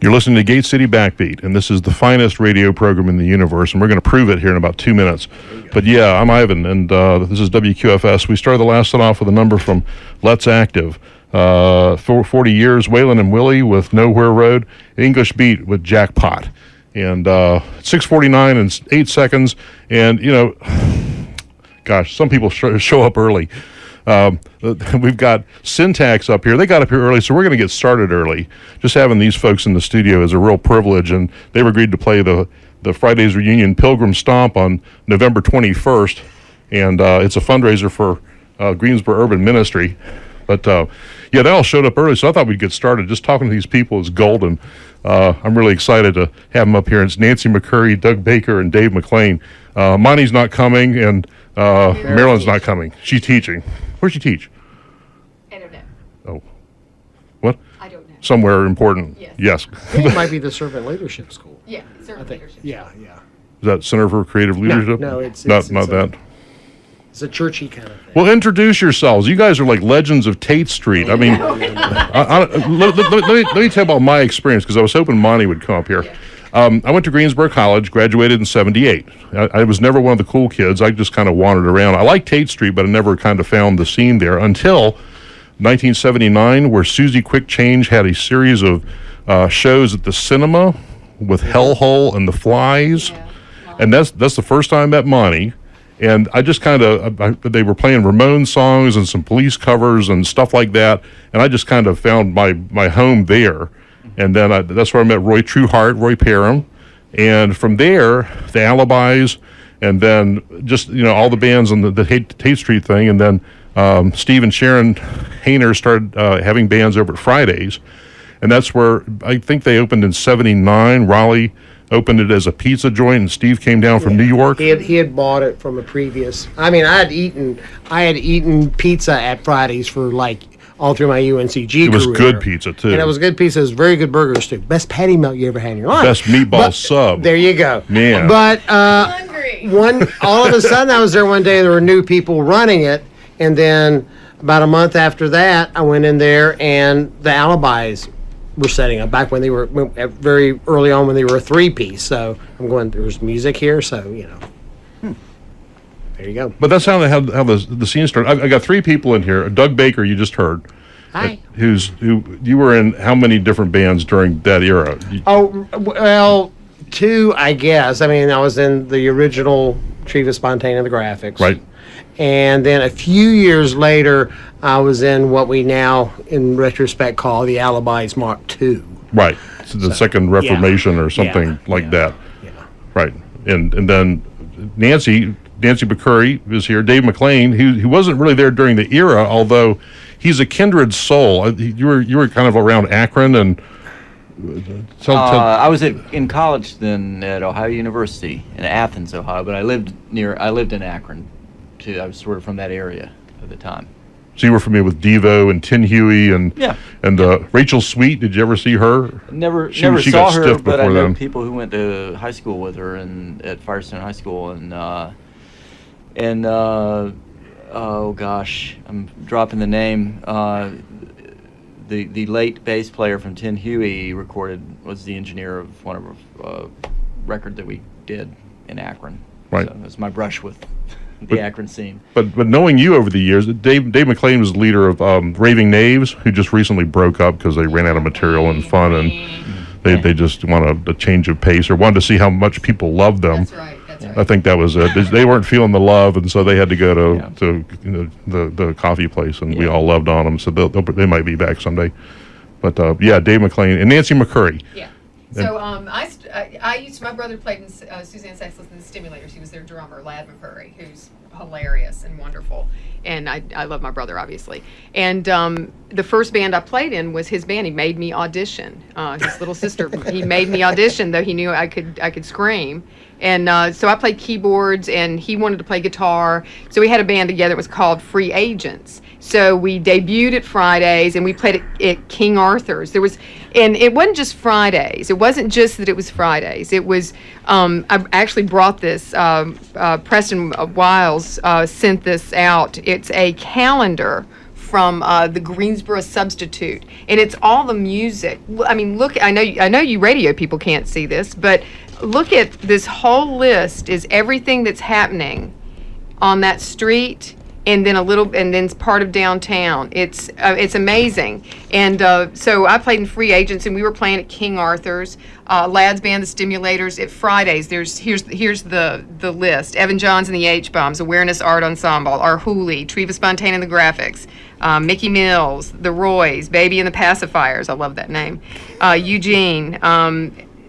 You're listening to Gate City Backbeat, and this is the finest radio program in the universe, and we're going to prove it here in about 2 minutes. But yeah, I'm Ivan, and this is WQFS. We started the last set off with a number from Let's Active. For 40 years, Waylon and Willie with Nowhere Road, English Beat with Jackpot. And 6:49 and 8 seconds, and, you know, gosh, some people show up early. We've got Syntax up here. They got up here early, so we're going to get started early. Just having these folks in the studio is a real privilege, and they've agreed to play the Friday's reunion Pilgrim Stomp on November 21st, and it's a fundraiser for Greensboro Urban Ministry. But, yeah, they all showed up early, so I thought we'd get started. Just talking to these people is golden. I'm really excited to have them up here. It's Nancy McCurry, Doug Baker, and Dave McLean. Monty's not coming, and Marilyn's not coming. She's teaching. Where'd she teach? I don't know. Oh. What? I don't know. Somewhere important. Yes. I think it might be the Servant Leadership School. Yeah, Servant Leadership. Yeah. Is that Center for Creative Leadership? No, it's not that. It's a churchy kind of thing. Well, introduce yourselves. You guys are like legends of Tate Street. I mean, let me tell you about my experience, because I was hoping Monty would come up here. I went to Greensboro College, graduated in 78. I was never one of the cool kids. I just kind of wandered around. I liked Tate Street, but I never kind of found the scene there until 1979, where Susie Quick Change had a series of shows at the cinema with Hellhole and The Flies. Yeah. And that's the first time I met Monty. And I just kind of, they were playing Ramones songs and some Police covers and stuff like that. And I just kind of found my home there. And then that's where I met Roy Trueheart, Roy Parham. And from there, the Alibis, and then just, you know, all the bands on the Tate Street thing. And then Steve and Sharon Hayner started having bands over at Fridays. And that's where I think they opened in 79. Raleigh opened it as a pizza joint, and Steve came down from New York. He had bought it from a previous. I mean, I had eaten pizza at Fridays for like all through my UNCG career. It was good pizza too, and it was good pizza. It was very good burgers too. Best patty melt you ever had in your life. Best meatball sub. There you go, man. But Hungry. all of a sudden, I was there one day. There were new people running it, and then about a month after that, I went in there, and the Alibis were setting up back when they were very early on, when they were a 3-piece. So I'm going, there's music here, so you know. There you go. But that's how the scene started. I got 3 people in here. Doug Baker, you just heard. Hi. Who you were in how many different bands during that era? Oh, well, 2, I guess. I mean, I was in the original Triva Spontane, the Graphics. Right. And then a few years later, I was in what we now, in retrospect, call the Alibis Mark II. Right. So the Second Reformation or something like that. Yeah. Right. And then Nancy McCurry is here. Dave McLean, he wasn't really there during the era, although he's a kindred soul. You were kind of around Akron, and I was in college then at Ohio University in Athens, Ohio, but I lived in Akron too. I was sort of from that area at the time. So you were familiar with Devo and Tin Huey and Rachel Sweet. Did you ever see her? Never she saw got her, stiff but I before know then. people who went to high school with her at Firestone High School, and oh gosh, I'm dropping the name. The late bass player from Tin Huey was the engineer of one of a record that we did in Akron. Right. So that's my brush with the Akron scene. But knowing you over the years, Dave McLean was the leader of Raving Knaves, who just recently broke up because they ran out of material and fun, and they just wanted a change of pace, or wanted to see how much people loved them. That's right. I think that was it. They weren't feeling the love, and so they had to go to the coffee place, and we all loved on them. So they might be back someday. But Dave McLean and Nancy McCurry. Yeah. So I used my brother played in Suzanne Sexless and the Stimulators. He was their drummer, Lad McCurry, who's hilarious and wonderful. And I love my brother, obviously. And the first band I played in was his band. He made me audition. His little sister, he made me audition, though he knew I could scream. And so I played keyboards, and he wanted to play guitar. So we had a band together that was called Free Agents. So we debuted at Fridays, and we played at King Arthur's. And it wasn't just Fridays. It wasn't just that it was Fridays. It was, I actually brought this, Preston Wiles sent this out. It's a calendar from the Greensboro Substitute, and it's all the music. I mean, look, I know you radio people can't see this, but look at this whole list is everything that's happening on that street, and then part of downtown. It's amazing. And so I played in Free Agents, and we were playing at King Arthur's, Lads Band, the Stimulators. At Fridays, here's the list: Evan Johns and the H-Bombs, Awareness Art Ensemble, Our Hooli, Treva Spontane and the Graphics, Mickey Mills, The Roys, Baby and the Pacifiers. I love that name. Eugene.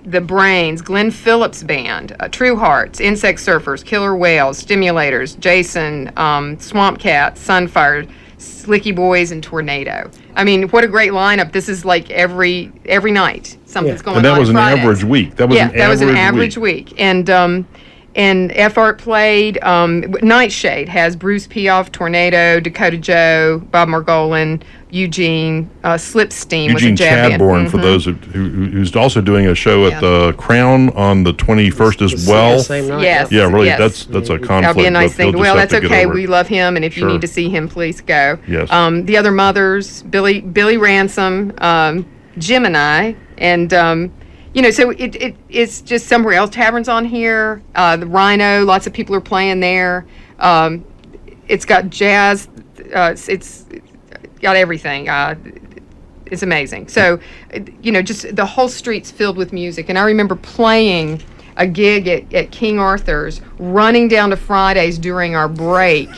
The Brains, Glenn Phillips Band, True Hearts, Insect Surfers, Killer Whales, Stimulators, Jason, Swamp Cats, Sunfire, Slicky Boys, and Tornado. I mean, what a great lineup. This is like every night something's going on. And that was an Fridays. average week. That was an average week. And F Art played. Nightshade has Bruce Piaf, Tornado, Dakota Joe, Bob Margolin, Eugene, Slipsteam was a Eugene jab band. Chadbourne, for those who's also doing a show at the Crown on the 21st as well. Same night. Yes. Yeah, really, yes. that's a conflict. That'll be a nice but thing. he'll Well, just that's have to get okay. over it. We love him, and if you Sure. need to see him, please go. Yes. The other mothers, Billy Ransom, Gemini, and so it's just somewhere else. Tavern's on here. The Rhino, lots of people are playing there. It's got jazz. It's got everything. It's amazing. So, just the whole street's filled with music. And I remember playing a gig at King Arthur's, running down to Fridays during our break,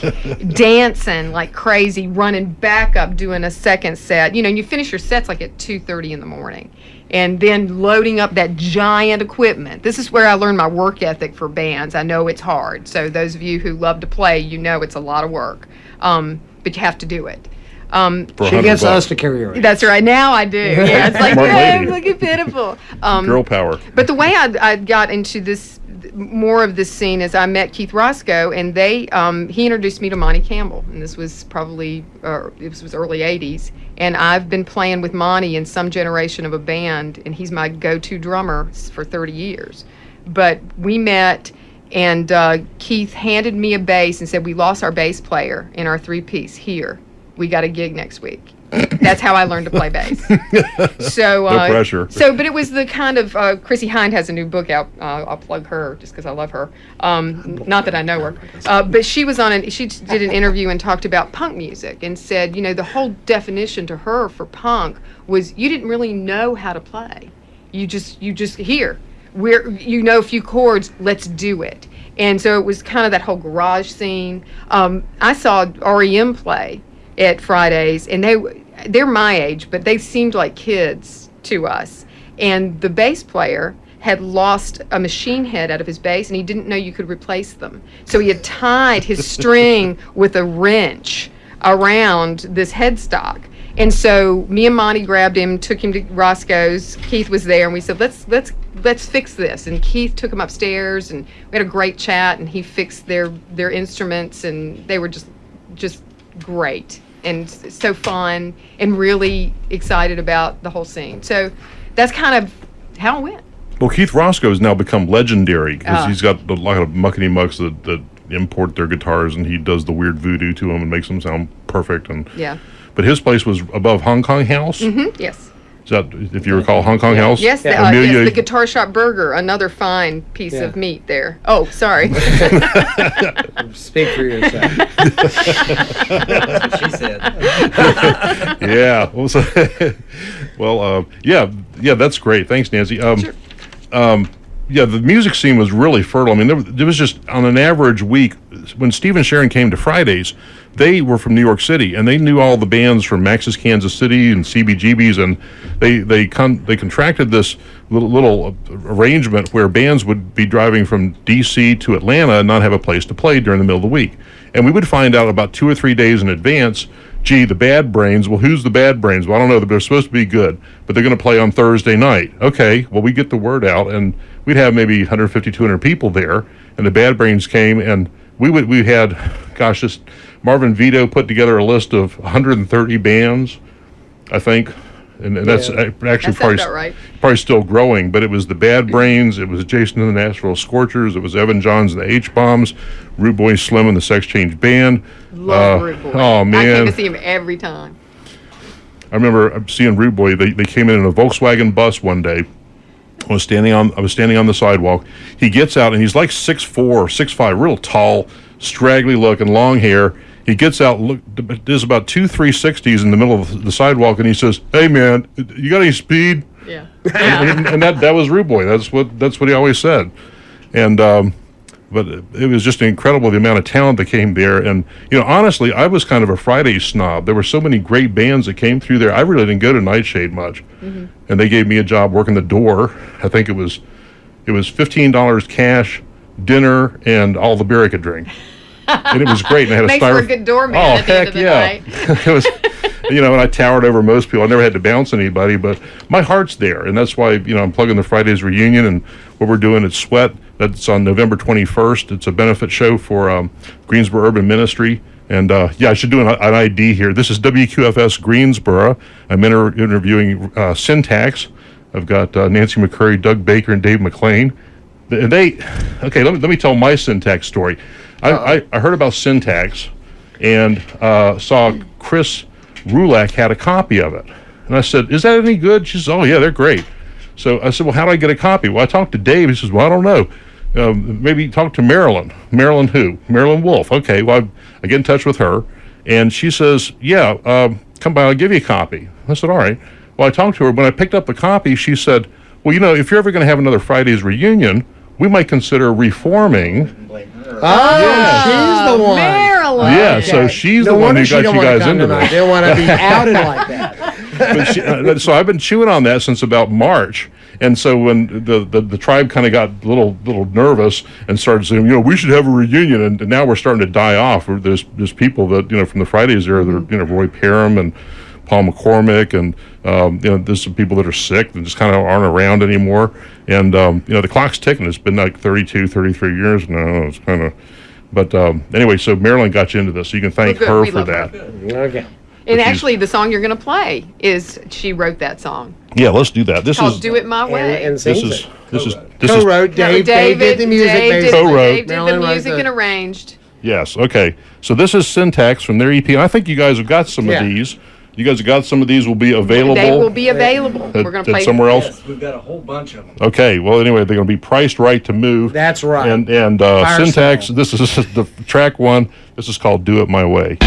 dancing like crazy, running back up, doing a second set. You finish your sets like at 2:30 in the morning. And then loading up that giant equipment. This is where I learned my work ethic for bands. I know it's hard. So those of you who love to play, it's a lot of work. But you have to do it. For She $100 gets us to carry her. That's right. Now I do. Yeah, it's like, Smart oh, lady. look at pitiful. Girl power. But the way I got into this, more of this scene, is I met Keith Roscoe, and he introduced me to Monty Campbell, and this was probably it was early '80s, and I've been playing with Monty in some generation of a band, and he's my go-to drummer for 30 years. But we met, and Keith handed me a bass and said, "We lost our bass player in our three-piece here. We got a gig next week." That's how I learned to play bass. So No pressure. But it was the kind of Chrissy Hind has a new book out. I'll plug her just because I love her. Not that I know her, but she was she did an interview and talked about punk music and said, the whole definition to her for punk was you didn't really know how to play. You just hear. A few chords. Let's do it. And so it was kind of that whole garage scene. I saw REM play at Fridays, and they're my age, but they seemed like kids to us. And the bass player had lost a machine head out of his bass, and he didn't know you could replace them. So he had tied his string with a wrench around this headstock. And so me and Monty grabbed him, took him to Roscoe's. Keith was there, and we said, let's fix this. And Keith took him upstairs, and we had a great chat, and he fixed their instruments, and they were just great and so fun and really excited about the whole scene. So that's kind of how it went. Well, Keith Roscoe has now become legendary because he's got a lot of muckety mucks that import their guitars, and he does the weird voodoo to them and makes them sound perfect. And Yeah. But his place was above Hong Kong House. Mm-hmm. Yes. Is that, if you recall, Hong Kong House? Yes, the Guitar Shop Burger, another fine piece of meat there. Oh, sorry. Speak for yourself. That's what she said. Yeah. Yeah, that's great. Thanks, Nancy. Sure. Yeah, the music scene was really fertile. I mean, there was just, on an average week, when Steve and Sharon came to Fridays, they were from New York City, and they knew all the bands from Max's Kansas City and CBGB's, and they contracted this little arrangement where bands would be driving from D.C. to Atlanta and not have a place to play during the middle of the week. And we would find out about 2 or 3 days in advance, gee, the Bad Brains, well, who's the Bad Brains? Well, I don't know, they're supposed to be good, but they're going to play on Thursday night. Okay, well, we get the word out, and we'd have maybe 150, 200 people there, and the Bad Brains came, and we had, Marvin Vito put together a list of 130 bands, I think, and that's Yeah. actually That sounds about right. probably still growing. But it was the Bad Brains, it was Jason and the Nashville Scorchers, it was Evan Johns and the H-Bombs, Rude Boy Slim and the Sex Change Band. Love Rude Boy. Oh man, I came to see him every time. I remember seeing Rude Boy. They came in a Volkswagen bus one day. I was standing on the sidewalk. He gets out and he's like 6'4", 6'5", real tall, straggly looking, long hair. He gets out, does about 2 360s in the middle of the sidewalk, and he says, "Hey man, you got any speed?" Yeah. And that was Rude Boy. That's what he always said. And but it was just incredible the amount of talent that came there. And honestly, I was kind of a Friday snob. There were so many great bands that came through there. I really didn't go to Nightshade much, and they gave me a job working the door. I think it was $15 cash, dinner, and all the beer I could drink. And it was great. And I had Makes for a good doorman at the end of the night. It was, and I towered over most people. I never had to bounce anybody, but my heart's there, and that's why I'm plugging the Fridays reunion and what we're doing at Sweat. That's on November 21st. It's a benefit show for Greensboro Urban Ministry. And I should do an ID here. This is WQFS Greensboro. I'm interviewing Syntax. I've got Nancy McCurry, Doug Baker, and Dave McLean. And let me tell my Syntax story. I heard about Syntax and saw Chris Rulak had a copy of it. And I said, "Is that any good?" She says, "Oh, yeah, they're great." So I said, "Well, how do I get a copy?" Well, I talked to Dave. He says, "Well, I don't know. Maybe talk to Marilyn." Marilyn who? Marilyn Wolf. Okay, well, I get in touch with her. And she says, "Yeah, come by, I'll give you a copy." I said, "All right." Well, I talked to her. When I picked up the copy, she said, "Well, if you're ever going to have another Fridays reunion, we might consider reforming." Oh, she's the one. Marilyn. Yeah, so she's No the one wonder who she got don't you wanna guys come into tonight. this. They don't want to be outed like that. But so I've been chewing on that since about March. And so when the tribe kind of got a little nervous and started saying, we should have a reunion, and now we're starting to die off. There's people that from the Fridays era that are, Roy Parham and Paul McCormick, and there's some people that are sick that just kind of aren't around anymore. And the clock's ticking. It's been like 32, 33 years now. It's kind of, but anyway, so Marilyn got you into this, so you can thank Well, good. her We for love her. that. Okay. And she's- actually, the song you're going to play she wrote that song. Yeah, let's do that. This Called is "Do It My Way." And this sings is it. this is Co-wrote. Dave did the music. Dave did, basically. Co-wrote. Dave did Marilyn the wrote music the- and arranged. yes. Okay, so this is Syntax from their EP. And I think you guys have got some Yeah. of these. You guys have got some of these will be available. They will be available. at- We're going to at play somewhere else. Yes, we've got a whole bunch of them. Okay, well, anyway, they're going to be priced right to move. That's right. And Fire Syntax, sale. this is the track one. This is called "Do It My Way."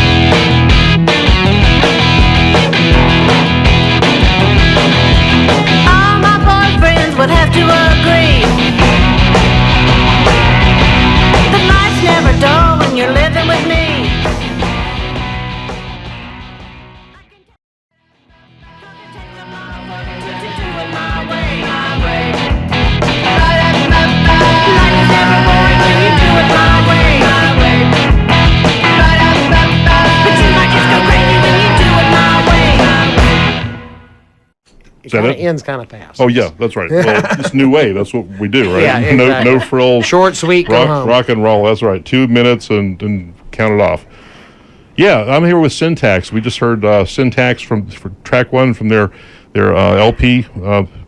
All my boyfriends would have to agree that life's never dull when you're living with me. Life is never boring when you do it my way. But you might just go crazy when you do it my way. It that kind of it? ends kind of fast. Oh yeah, that's right. Well, it's new wave. That's what we do, right? Yeah, exactly. No frills. Short, sweet, go home. rock and roll. That's right. 2 minutes and count it off. Yeah, I'm here with Syntax. We just heard Syntax for track one from their LP.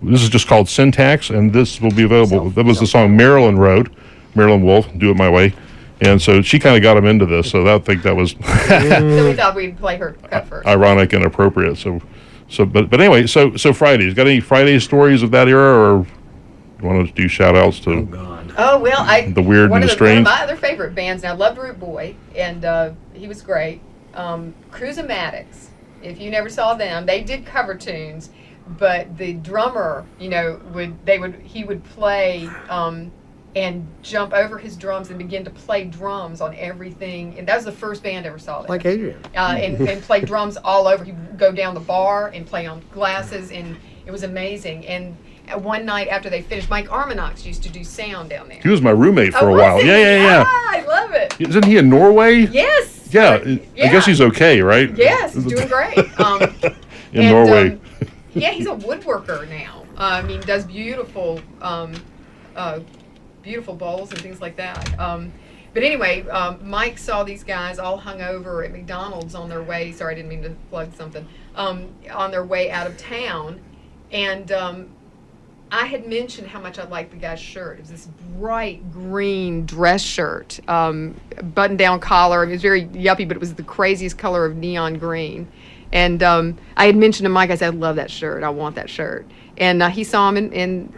This is just called Syntax, and this will be available. That was the song Marilyn wrote, Marilyn Wolf, "Do It My Way," and so she kind of got him into this. So I think that was So we thought we'd play her cut first. ironic and appropriate. But anyway, so Fridays. Got any Friday stories of that era, or you want to do shout outs to? Oh, well, The weird and the strange. One of my other favorite bands, and I loved Root Boy, and he was great. Cruisematics, if you never saw them, they did cover tunes, but the drummer, he would play and jump over his drums and begin to play drums on everything. And that was the first band I ever saw. Like Adrian. And play drums all over. He'd go down the bar and play on glasses, and it was amazing. And one night after they finished, Mike Armanox used to do sound down there. He was my roommate for Oh, a was while. he? Yeah. Ah, I love it. Isn't he in Norway? Yes. Yeah, I guess he's okay, right? Yes, he's doing great. In Norway. Yeah, he's a woodworker now. Does beautiful, beautiful bowls and things like that. But anyway, Mike saw these guys all hung over at McDonald's on their way. Sorry, I didn't mean to plug something. On their way out of town, and I had mentioned how much I liked the guy's shirt. It was this bright green dress shirt, button-down collar. It was very yuppie, but it was the craziest color of neon green. And I had mentioned to Mike, I said, I love that shirt. I want that shirt. And he saw him in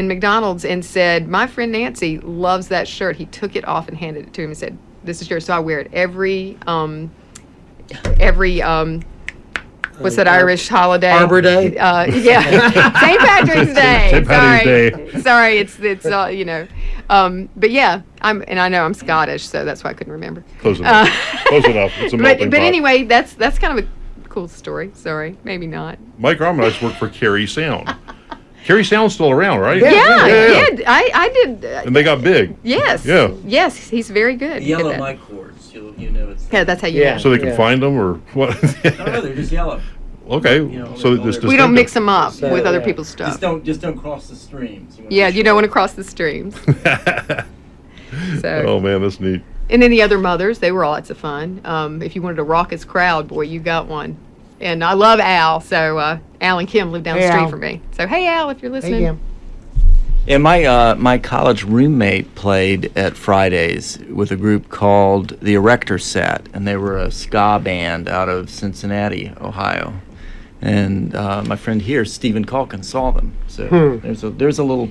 McDonald's and said, my friend Nancy loves that shirt. He took it off and handed it to him and said, this is yours. So I wear it every what's that Irish holiday? Arbor Day? Yeah. St. Patrick's Day. St. Patrick's Day. Sorry, it's you know. But yeah, I know I'm Scottish, so that's why I couldn't remember. Close enough. Close enough. It's a melting but pot. anyway, that's kind of a cool story. Sorry, maybe not. Mike Armitage worked for Carey Sound. Carey Sound's still around, right? Yeah. Yeah. I did. And they got big. Yes. Yeah. Yes, he's very good. The yellow at that. mic cords, you know it's. Yeah, that's how you Yeah. know. So they can Yeah. find them or what? No, they're just yellow. Okay. know, So like all it's their- We don't mix distinctive. them up So, with other yeah. people's stuff. Just don't cross the streams. Yeah, you don't want to cross the streams. So. Oh man, that's neat. And then the other mothers, they were all lots of fun. If you wanted a raucous crowd, boy, you got one. And I love Al, so Al and Kim live down the Hey, street Al. from me. So hey, Al, if you're listening. Hey, Kim. Yeah, my college roommate played at Fridays with a group called the Erector Set, and they were a ska band out of Cincinnati, Ohio. And my friend here, Stephen Calkin, saw them. So there's a little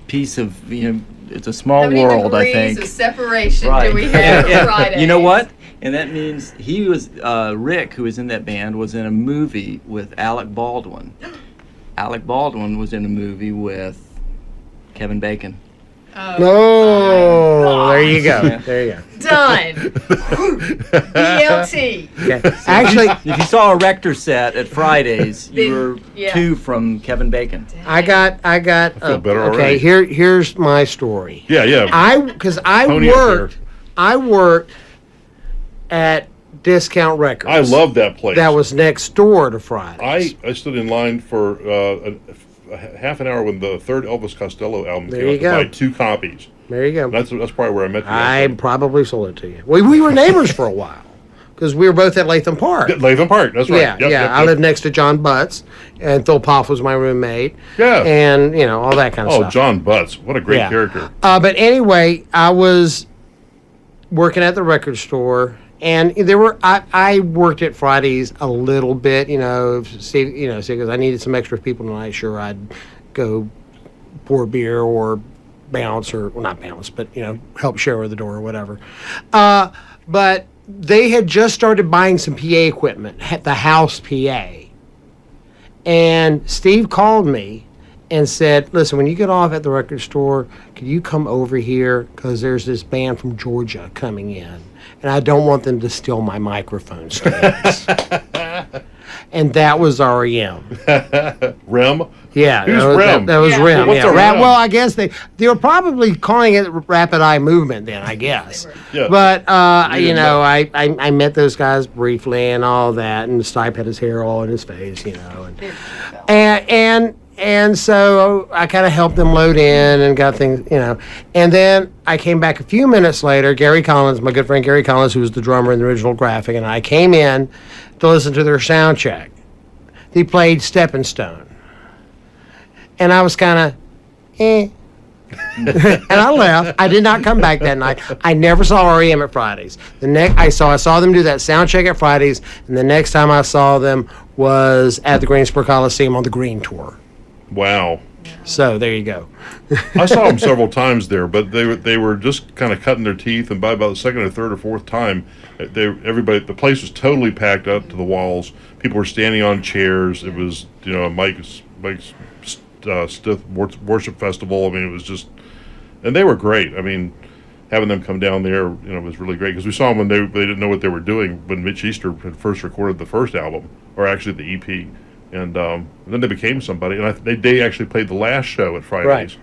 piece of it's a small How many world, I degrees think. of separation Right. do we have Yeah. Fridays? You know what? And that means he was Rick, who was in that band, was in a movie with Alec Baldwin. Alec Baldwin was in a movie with Kevin Bacon. Oh, there you go. There you go. Done. BLT. Okay. Actually, If you saw a Rector Set at Fridays, Then- you were yeah. 2 from Kevin Bacon. I got. feel better okay, already. here's my story. Yeah. Because Pony up I worked at Discount Records. I love that place. That was next door to Fridays. I stood in line for a half an hour when the third Elvis Costello album There came you out to go. buy 2 copies. There you go. That's probably where I met you. I probably sold it to you. We were neighbors for a while because we were both at Latham Park. Latham Park. That's right. Yeah, Yep, yeah. yep, I yep. lived next to John Butts, and Phil Poff was my roommate. Yeah. And all that kind of Oh, stuff. John Butts. What a great Yeah. character. But anyway, I was working at the record store, and there were I worked at Fridays a little bit, see because I needed some extra people tonight. Sure, I'd go pour beer or bounce or well, not bounce, but help shower the door or whatever. But they had just started buying some PA equipment, the house PA, and Steve called me and said, listen, when you get off at the record store, could you come over here? Because there's this band from Georgia coming in, and I don't want them to steal my microphone stands. And that was REM. Rem. Yeah. Who's that was, Rem? That was Yeah. REM. What's Yeah. a Rem? Well, I guess they were probably calling it Rapid Eye Movement then, I guess. Yeah. But, You didn't know. I met those guys briefly and all that, and Stipe had his hair all in his face, And so I kind of helped them load in and got things, And then I came back a few minutes later. Gary Collins, my good friend Gary Collins, who was the drummer in the original Graphic, and I came in to listen to their sound check. They played Stepping Stone. And I was kind of, and I left. I did not come back that night. I never saw REM at Fridays. I saw them do that sound check at Fridays, and the next time I saw them was at the Greensboro Coliseum on the Green Tour. Wow. So there you go. I saw them several times there, but they were just kind of cutting their teeth, and by about the second or third or fourth time, the place was totally packed up to the walls. People were standing on chairs. It was Mike's Stiff Worship Festival. I mean, it was just, and they were great. I mean, having them come down there, was really great because we saw them when they didn't know what they were doing when Mitch Easter had first recorded the first album, or actually the EP. And then they became somebody, and they actually played the last show at Fridays. Right.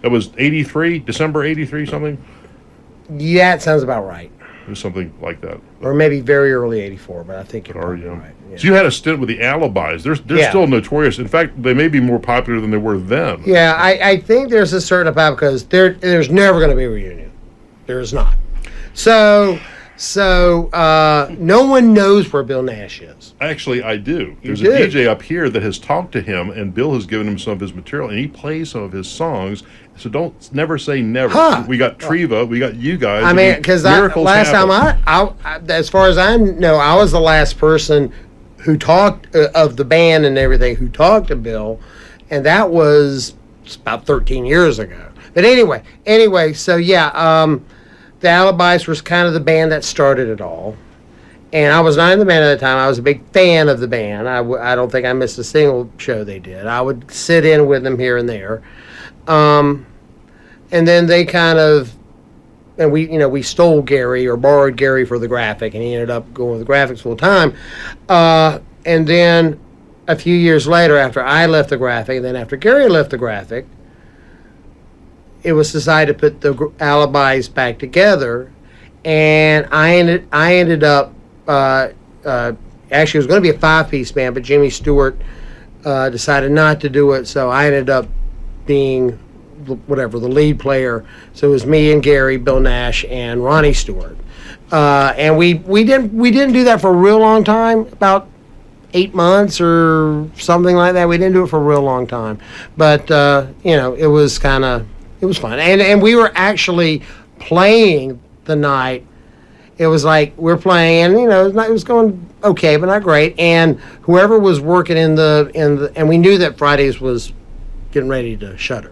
That was '83, December '83, something. Yeah, it sounds about right. It was something like that. Or maybe very early '84, but I think you're probably REM. right. Yeah. So you had a stint with the Alibis. They're Yeah. still notorious. In fact, they may be more popular than they were then. Yeah, I think there's a certain about because there's never going to be a reunion. There is not. So no one knows where Bill Nash is. Actually, I do. There's do? a DJ up here that has talked to him, and Bill has given him some of his material, and he plays some of his songs. So never say never. Huh. We got Treva, we got you guys. I mean, because last time I, as far as I know, I was the last person who talked of the band and everything who talked to Bill, and that was about 13 years ago. But anyway, so yeah, the Alibis was kind of the band that started it all. And I was not in the band at the time. I was a big fan of the band. I don't think I missed a single show they did. I would sit in with them here and there. And then they kind of, and we stole Gary or borrowed Gary for the graphic, and he ended up going with the graphics full time. And then a few years later, after I left the graphic, and then after Gary left the graphic, it was decided to put the Alibis back together, and I ended up actually it was going to be a 5-piece band, but Jimmy Stewart decided not to do it, so I ended up being the lead player. So it was me and Gary, Bill Nash, and Ronnie Stewart, and we didn't do that for a real long time, about 8 months or something like that. We didn't do it for a real long time, but it was fun, and we were actually playing the night. It was like we're playing, and it was going okay, but not great. And whoever was working in the and we knew that Fridays was getting ready to shut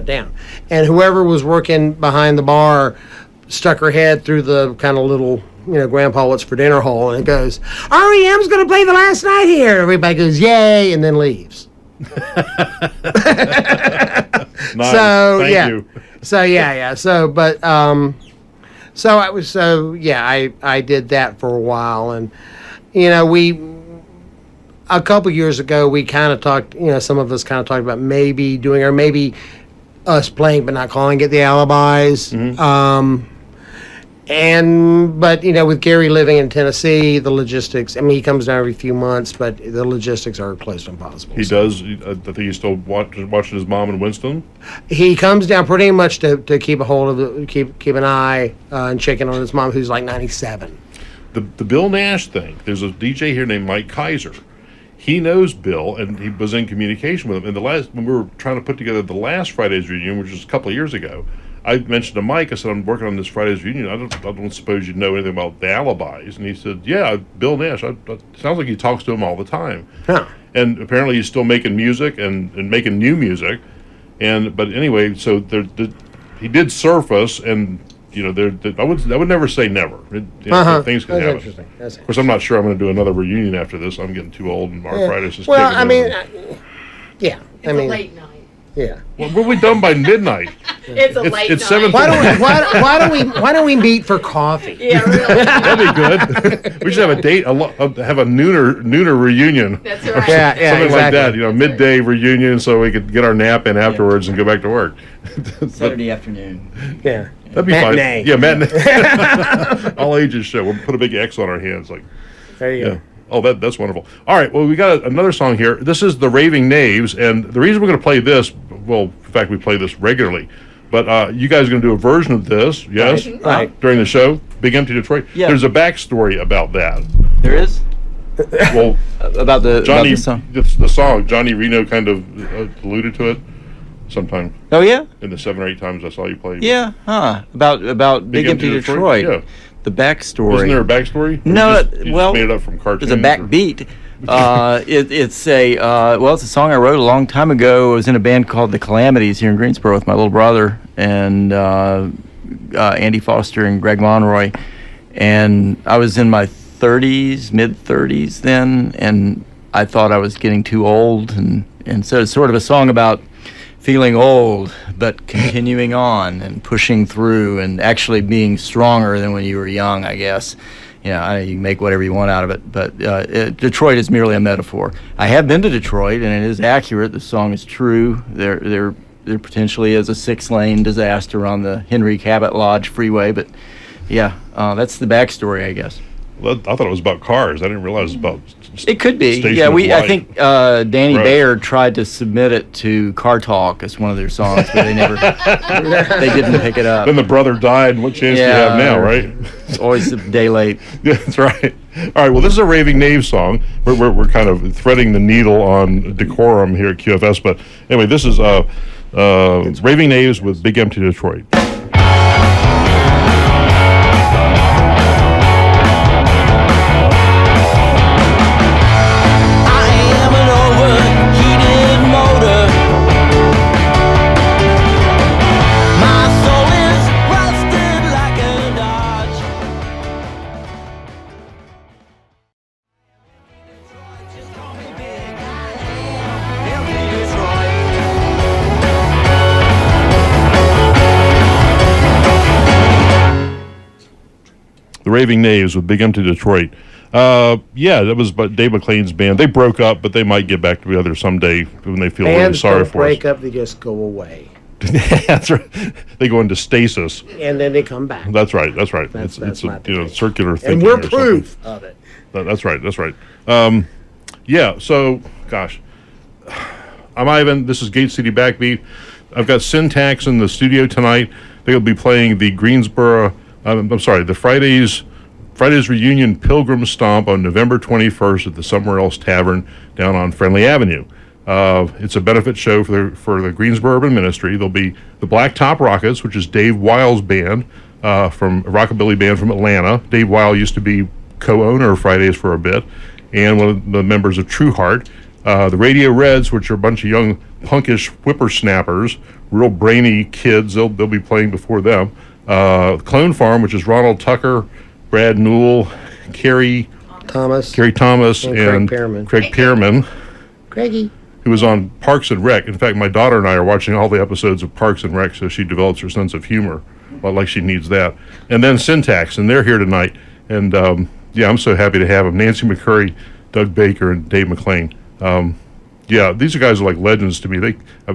down, and whoever was working behind the bar stuck her head through the kind of little, Grandpa, what's for dinner hole, and it goes, REM's going to play the last night here. Everybody goes, yay, and then leaves. Nice. So Thank yeah, you. so yeah. I did that for a while, and we a couple years ago we kind of talked. Some of us kind of talked about maybe doing, or maybe us playing but not calling it the Alibis. Mm-hmm. But with Gary living in Tennessee, the logistics, I mean, he comes down every few months, but the logistics are close to impossible. He does. I think he's still watching his mom in Winston. He comes down pretty much to keep a hold of keep an eye and checking on his mom, who's like 97. The Bill Nash thing. There's a DJ here named Mike Kaiser. He knows Bill, and he was in communication with him. And when we were trying to put together the last Friday's reunion, which was a couple of years ago, I mentioned to Mike, I said, I'm working on this Friday's reunion. I don't suppose you know anything about the Alibis. And he said, yeah, Bill Nash. Sounds like he talks to him all the time. Huh. And apparently he's still making music and making new music. But anyway, so he did surface, and I would never say never. Things can happen. Interesting. Of course, I'm not sure I'm going to do another reunion after this. I'm getting too old, and arthritis is Well, kicking I mean, in. It's a late night. Yeah. Well, we'll be done by midnight. It's a late it's night. 7:30. Why don't we meet for coffee? Yeah, really. That'd be good. We should have a date. Have a nooner reunion. That's right. Yeah, Something exactly. like that. Midday reunion, so we could get our nap in afterwards and go back to work. Saturday afternoon. Yeah. That'd be Matinee. fun. Yeah, matinee. All ages show. We'll put a big X on our hands, like. There you go. Oh, that's wonderful. All right, well, we got another song here. This is the Raving Knaves, and the reason we're going to play this, well, in fact, we play this regularly, but you guys are going to do a version of this, yes? Right. During the show, Big Empty Detroit. Yeah. There's a backstory about that. There is? Well, About the song. the song, Johnny Reno kind of alluded to it sometime Oh, yeah? in the 7 or 8 times I saw you play. Yeah, huh. About Big Empty Detroit. Yeah. The backstory. Wasn't there a backstory? Or No, you just made it up from cartoons? There's a backbeat. It's a song I wrote a long time ago. I was in a band called The Calamities here in Greensboro with my little brother and Andy Foster and Greg Monroy. And I was in my mid-30s then, and I thought I was getting too old. And so it's sort of a song about feeling old, but continuing on and pushing through and actually being stronger than when you were young, I guess. You can make whatever you want out of it, but Detroit is merely a metaphor. I have been to Detroit, and it is accurate. The song is true. There potentially is a 6-lane disaster on the Henry Cabot Lodge freeway, but yeah, that's the backstory, I guess. Well, I thought it was about cars. I didn't realize it was about It could be. Station Yeah, of I Life. think Danny Right. Bayer tried to submit it to Car Talk as one of their songs, but they never, they didn't pick it up. Then the brother died, and what chance do you have now, right? It's always a day late. Yeah, that's right. All right, well, this is a Raving Knave song. We're kind of threading the needle on decorum here at QFS, but anyway, this is Raving Knaves with Big Empty Detroit. I am an overheated motor. My soul is rusted like a Dodge. Just call me big. I am empty Detroit. The Raving Knaves with Big Empty Detroit. Yeah, that was Dave McLean's band. They broke up, but they might get back together someday when they feel really Bands sorry don't for break us. up; they just go away, That's right. They go into stasis. and then they come back. That's right. That's right. That's it's my a theory. circular thing. And we're proof of it. That's right. That's right. Yeah. So, gosh, I'm Ivan. This is Gate City Backbeat. I've got Syntax in the studio tonight. They'll be playing the Greensboro. I'm sorry, the Friday's reunion Pilgrim Stomp on November 21st at the Somewhere Else Tavern down on Friendly Avenue. It's a benefit show for the Greensboro Urban Ministry. There'll be the Blacktop Rockets, which is Dave Weil's band from a rockabilly band from Atlanta. Dave Weil used to be co-owner of Fridays for a bit, and one of the members of True Heart. The Radio Reds, which are a bunch of young punkish whippersnappers, real brainy kids. They'll be playing before them. Clone Farm, which is Ronald Tucker, Brad Newell, Carrie Thomas, Thomas, and Craig Pearman. Craig Pearman, Craigie. who was on Parks and Rec. In fact, my daughter and I are watching all the episodes of Parks and Rec, so she develops her sense of humor, well, like she needs that. And then Syntax, and they're here tonight. And yeah, I'm so happy to have them. Nancy McCurry, Doug Baker, and Dave McLean. Yeah, these guys are like legends to me. I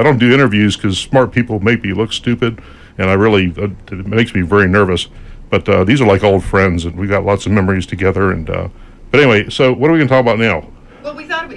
don't do interviews because smart people make me look stupid, and it makes me very nervous. But these are like old friends, and we got lots of memories together. And but anyway, so what are we going to talk about now? Well, we thought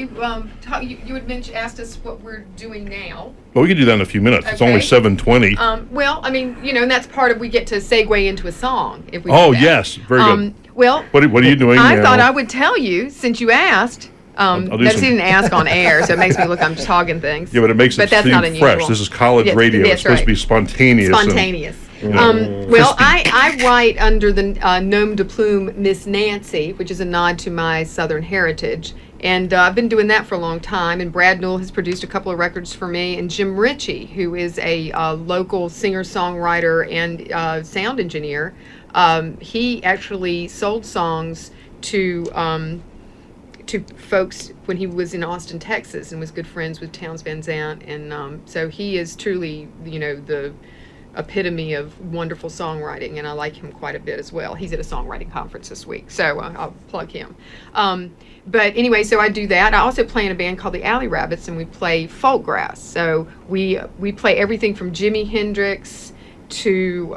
you had asked us what we're doing now. Well, we can do that in a few minutes. It's only Okay. 7:20. Well, I mean, and that's part of we get to segue into a song if we. Oh do that. yes, very good. Well, What are you doing I now? thought I would tell you since you asked. I'll do Notice some- you didn't ask on air, so it makes me look I'm talking things. Yeah, but it makes it that's seem not fresh. unusual. This is college Yes, radio. that's It's supposed to be right. spontaneous. and- Spontaneous. Well, I write under the nom de plume Miss Nancy, which is a nod to my Southern heritage. And I've been doing that for a long time. And Brad Newell has produced a couple of records for me. And Jim Ritchie, who is a local singer-songwriter and sound engineer, he actually sold songs to folks when he was in Austin, Texas, and was good friends with Townes Van Zandt. And so he is truly, the epitome of wonderful songwriting, and I like him quite a bit as well. He's at a songwriting conference this week, so I'll plug him. But anyway, so I do that. I also play in a band called the Alley Rabbits, and we play folkgrass. So we play everything from Jimi Hendrix to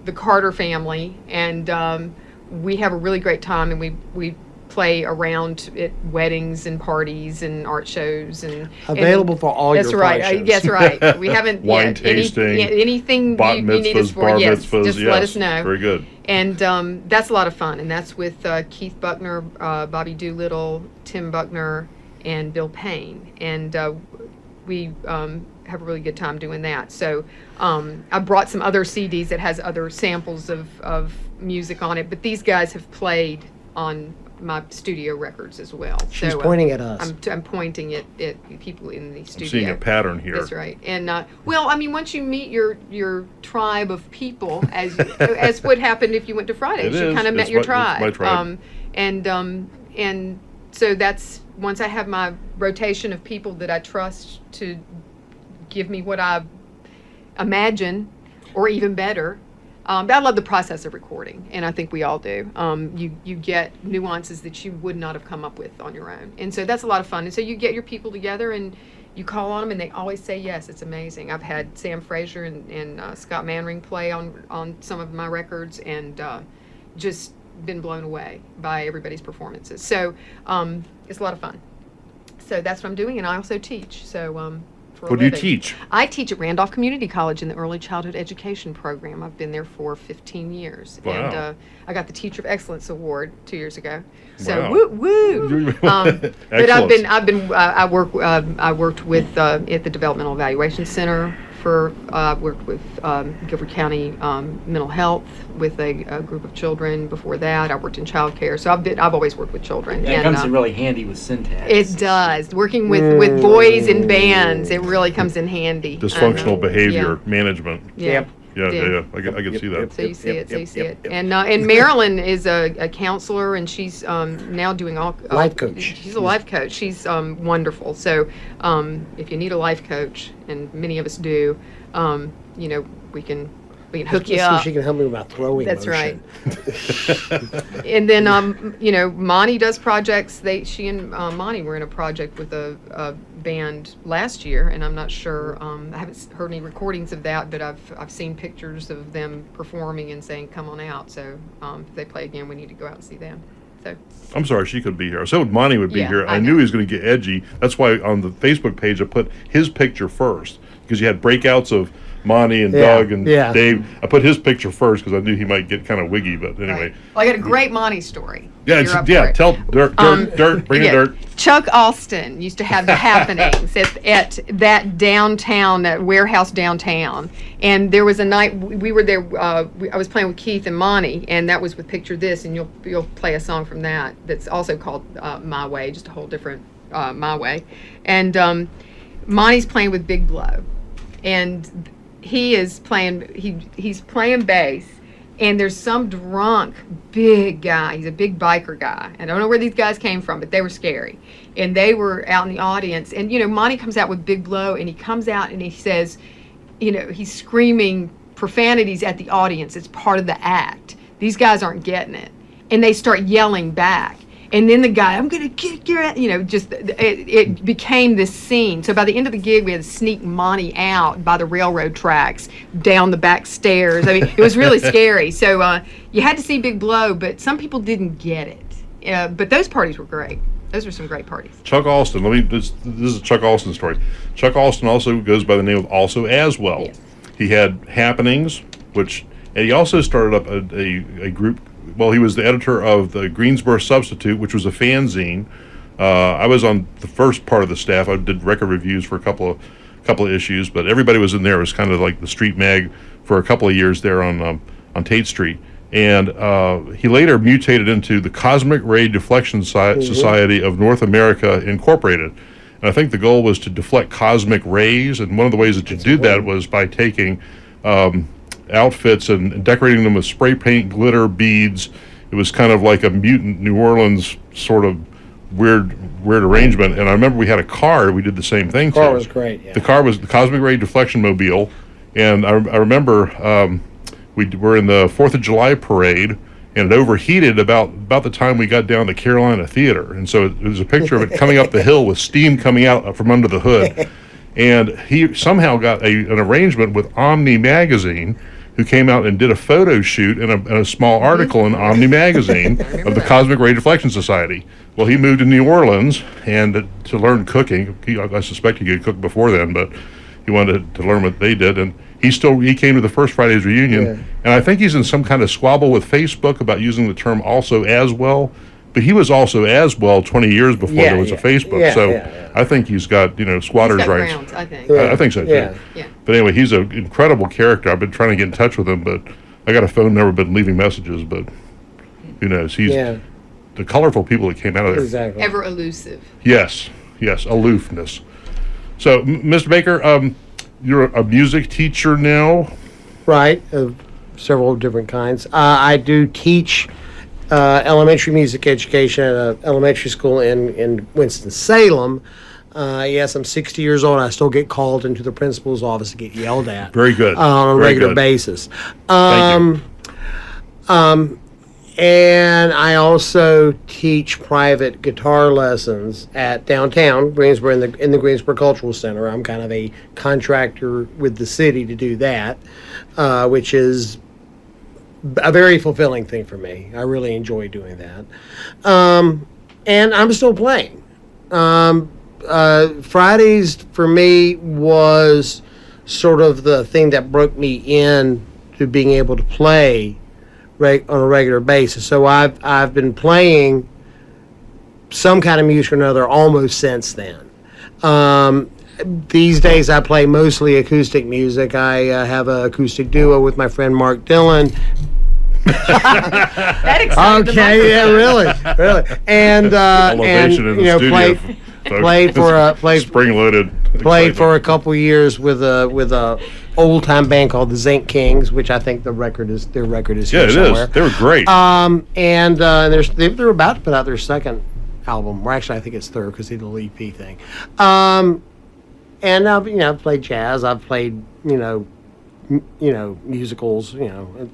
the Carter family, and we have a really great time, and we play around at weddings and parties and art shows and Available for all that's your right. fly shows. That's right. We haven't Wine yet. tasting, anything bat you need us mitzvahs, for. bar Yes, mitzvahs. just Yes, let us know. Very good. And that's a lot of fun. And that's with Keith Buckner, Bobby Doolittle, Tim Buckner, and Bill Payne. And we have a really good time doing that. So I brought some other CDs that has other samples of music on it. But these guys have played on my studio records as well. She's so, pointing at us. I'm pointing at people in the studio. I'm seeing a pattern here. That's right. And well, I mean, once you meet your tribe of people, as would happen if you went to Fridays, It you is. kind of met It's your my tribe. tribe. And so that's once I have my rotation of people that I trust to give me what I imagine, or even better. But I love the process of recording, and I think we all do. You get nuances that you would not have come up with on your own, and so that's a lot of fun. And so you get your people together, and you call on them, and they always say yes. It's amazing. I've had Sam Fraser and Scott Manring play on some of my records, and just been blown away by everybody's performances. So it's a lot of fun. So that's what I'm doing, and I also teach. So for a What do you living. teach? I teach at Randolph Community College in the Early Childhood Education program. I've been there for 15 years, Wow. and I got the Teacher of Excellence Award 2 years ago. So Wow. woo woo. But Excellent. I worked with at the Developmental Evaluation Center for worked with Guilford County Mental Health with a group of children. Before that, I worked in child care. So I've always worked with children. That and, comes in really handy with syntax. it does. Working with boys in bands, it really comes in handy. Dysfunctional behavior management. Yeah. Yep. Yeah. I can see that. So you see it. And Marilyn is a counselor, and she's now doing all Life coach. She's a life coach. She's wonderful. So if you need a life coach, and many of us do, we can hook you Let's see if up. she can help me with my throwing That's motion. right. And then Monty does projects. She and Monty were in a project with a band last year, and I'm not sure. I haven't heard any recordings of that, but I've seen pictures of them performing and saying, "Come on out." So if they play again, we need to go out and see them. So I'm sorry, she could be here. So Monty would be Yeah, here. I I knew know. he was going to get edgy. That's why on the Facebook page I put his picture first, because you had breakouts of Monty and Yeah, Doug and yeah. Dave. I put his picture first because I knew he might get kind of wiggy. But anyway, right. Well, I got a great Monty story. yeah, You're up for it. Tell dirt, bring Yeah. the dirt. Chuck Austin used to have the happenings at that downtown, that warehouse downtown. And there was a night we were there. I was playing with Keith and Monty, and that was with Picture This. And you'll play a song from that that's also called My Way, just a whole different My Way. And Monty's playing with Big Blow, and he's playing bass. And there's some drunk big guy. He's a big biker guy. I don't know where these guys came from, but they were scary. And they were out in the audience. And, Monty comes out with Big Blow, and he comes out and he says, he's screaming profanities at the audience. It's part of the act. These guys aren't getting it. And they start yelling back. And then the guy, I'm going to kick your ass, it became this scene. So by the end of the gig, we had to sneak Monty out by the railroad tracks, down the back stairs. I mean, it was really scary. So you had to see Big Blow, but some people didn't get it. But those parties were great. Those were some great parties. Chuck Austin. This is a Chuck Austin story. Chuck Austin also goes by the name of Also As Well. Yes. He had Happenings, and he also started up a group. Well, he was the editor of the Greensboro Substitute, which was a fanzine. I was on the first part of the staff. I did record reviews for a couple of issues, but everybody was in there. It was kind of like the street mag for a couple of years there on Tate Street. And he later mutated into the Cosmic Ray Deflection Society of North America Incorporated. And I think the goal was to deflect cosmic rays, and one of the ways that you did that was by taking outfits and decorating them with spray paint, glitter, beads. It was kind of like a mutant New Orleans sort of weird arrangement. And I remember we had a car we did the same thing to. The car was great, yeah. The car was the Cosmic Ray Deflection Mobile. And I remember we were in the 4th of July parade, and it overheated about the time we got down to Carolina Theater. And so it was a picture of it coming up the hill with steam coming out from under the hood. And he somehow got an arrangement with Omni Magazine, who came out and did a photo shoot and a small article in Omni Magazine of the Cosmic Ray Deflection Society. Well, he moved to New Orleans and to learn cooking. I suspect he could cook before then, but he wanted to learn what they did. And he came to the first Friday's reunion, Yeah. and I think he's in some kind of squabble with Facebook about using the term Also As Well. But he was Also As Well 20 years before there was a Facebook. Yeah. I think he's got squatters' He's got rights. grounds, I think. Yeah. I think so too. Yeah. Yeah. But anyway, he's an incredible character. I've been trying to get in touch with him, but I got a phone number, been leaving messages. But who knows? He's the colorful people that came out of there. Exactly. Ever elusive. Yes, aloofness. So, Mr. Baker, you're a music teacher now. Right, of several different kinds. I do teach elementary music education at an elementary school in Winston-Salem. Yes, I'm 60 years old. I still get called into the principal's office to get yelled at. Very good. On a Very regular good. basis. Thank you. And I also teach private guitar lessons at downtown Greensboro in the Greensboro Cultural Center. I'm kind of a contractor with the city to do that, which is a very fulfilling thing for me. I really enjoy doing that. And I'm still playing. Fridays for me was sort of the thing that broke me in to being able to play on a regular basis. So I've been playing some kind of music or another almost since then. These days I play mostly acoustic music. I have an acoustic duo with my friend Mark Dillon. That excited Okay, yeah, really. And Elevation in the studio, played spring-loaded. played for a couple years with a old time band called the Zinc Kings, which I think their record is Yeah, here it somewhere. is. They were great. They're about to put out their second album. Or actually, I think it's third because they did a little EP thing. And I've played jazz. I've played musicals,